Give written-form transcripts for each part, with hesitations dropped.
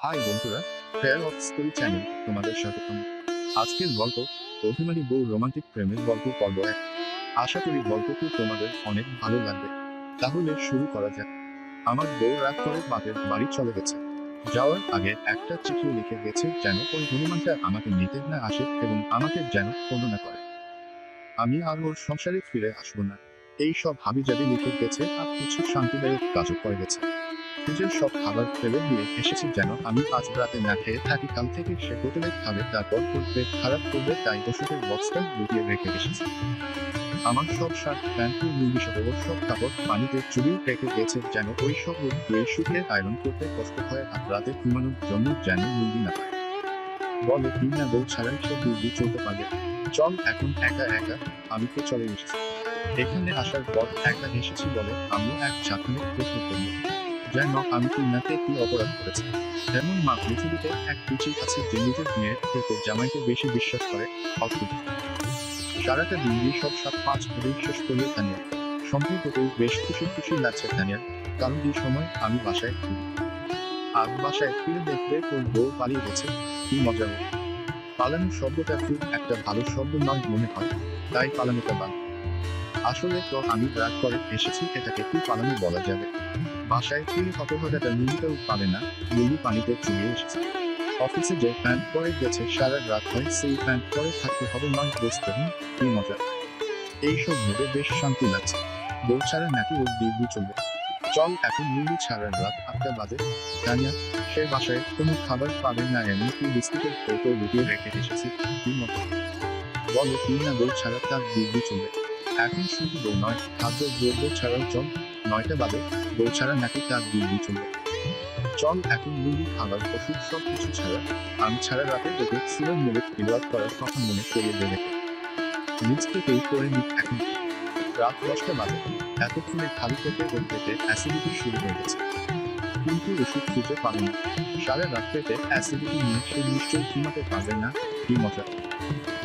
High বন্ধুরা, fair of story channel তোমাদের স্বাগতম। আজকের গল্প অভিমানী বউ রোমান্টিক প্রেমের গল্প পর্ব 1। আশা করি গল্পটি তোমাদের অনেক ভালো লাগবে। তাহলে শুরু করা যাক। আমার বউ রাগ করে বাপের বাড়ি চলে গেছে। যাওয়ার আগে একটা চিঠিও লিখে গেছে যেন ওই হনুমানটা আমাকে নিতে না আসে এবং আমাকে যেন ফোনও না করে। আমি আর ওর সংসারে ফিরে আসবো না। এই সব হাবিজাবি লিখে গেছে আর কিছু শান্তিদায়ক কাজও করে গেছে। ফ্রিজের সব খাবার ফেলে দিয়ে এসেছি যেন আমি আজ রাতে না খেয়ে থাকি। কাল থেকে সে হোটেলে খাবে, তারপর করবে খারাপ করবে, তাই ওষুধের বক্সটা লুকিয়ে রেখে এসেছি। আমার সব শার্ট প্যান্ট লুঙ্গি সহ ওর সব কাপড় পানিতে চুবিয়ে রেখে গেছে যেন ওই সব ধুয়ে শুকিয়ে আয়রন করতে কষ্ট হয় আর রাতে ঘুমানোর জন্য যেন লুঙ্গি না পায়। বলে কি না বউ ছাড়াই সে দিব্যি চলতে পারে। চল এখন একা একা। আমি তো চলে এসেছি। এখানে আসার পর একা এসেছি বলে আমি এক ঝাঁকুনি প্রশ্ন করল যেন আমি কি নাতে কি অপরাধ করেছি। যেমন মা পৃথিবীতে এক পিচি আছে যে নিজের মেয়ের থেকে জামাইকে বেশি বিশ্বাস করে। অদ্ভুত। সারাটা দিন দিয়ে সব 7-5 ধরেই শেষ করলো তানিয়া। সম্পর্কতেই বেশ খুশি খুশি লাগছে তানিয়ার, কারণ এই সময় আমি বাসায় ফিরি। আর বাসায় ফিরে দেখবে ওর বউ পালিয়ে গেছে। কি মজা! ওর পালানো শব্দটা খুব একটা ভালো শব্দ নয় মনে হয়, তাই পালানোটা বাদ। আসলে তো আমি রাগ করে এসেছি, এটাকে কি পালানো বলা যাবে? বাসায় ফিরে হতভাগাটা নীলিটাও পারে না, নীলি পানিতে চুইয়ে এসেছে। অফিসে যে প্যান্ট পরে গেছে সারা রাত হয় সেই প্যান্ট পরে থাকতে হবে নয় দোস্ত। কি মজা! এইসব ভেবে বেশ শান্তি লাগছে। বউ ছাড়া নাকি ওর দিব্যি চলবে। চল এখন নীলি ছাড়ার রাত 8টা বাজে। জানিয়া সে বাসায় কোনো খাবার পাবে না, এমনকি বিস্কুটের কৌটো লুকিয়ে রেখে এসেছি। কি মজা! বলে কি না বউ ছাড়া তার দিব্যি চলবে। এখন শুধু বউ নয়, খাদ্য দ্রব্য ছাড়াও চল। 9টা বাজে, বউ ছাড়া নাকি তার দিব্যি চলবে। চল এখন মুরগি খাবার ওষুধ সব কিছু ছাড়া। আমি ছাড়া রাতে তোকে সুরের মেলে বিবাদ করার কথা মনে করিয়ে দেবে। নিজ থেকেই করে নিক এখন। রাত 10টা বাজে। এতক্ষণে খালি পেটে ওর পেটে অ্যাসিডিটি শুরু হয়ে গেছে, কিন্তু ওষুধ খুঁজে পাবে না। সারা রাত পেটে অ্যাসিডিটি নিয়ে সে নিশ্চয়ই ঘুমাতে পারবে না। কি মজা!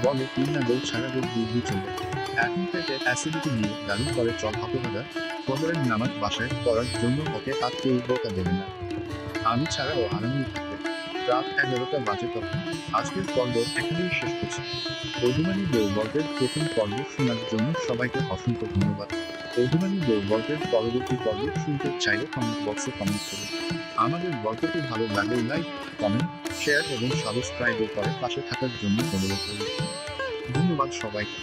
বলে কি না বউ ছাড়া রোগ দিব্যি চলবে। এখন পেটে অ্যাসিডিটি নিয়ে দারুণ করে চল হতভাগা। ফজরের নামাজ বাসায় পড়ার জন্য ওকে আর কেউ বোকা দেবে না। আমি ছাড়াও আরামেই থাকবে। রাত 11টা বাজে তখন। আজকের পর্ব এখানেই শেষ করছি। অভিমানী বউ গল্পের প্রথম পর্ব শোনার জন্য সবাইকে অসংখ্য ধন্যবাদ। অভিমানী বউ গল্পের পরবর্তী পর্ব শুনতে চাইলে কমেন্ট বক্সে কমেন্ট করুন। আমাদের গল্পটি ভালো লাগলে লাইক, কমেন্ট, শেয়ার এবং সাবস্ক্রাইব করে পাশে থাকার জন্য অনুরোধ করি। ধন্যবাদ সবাইকে।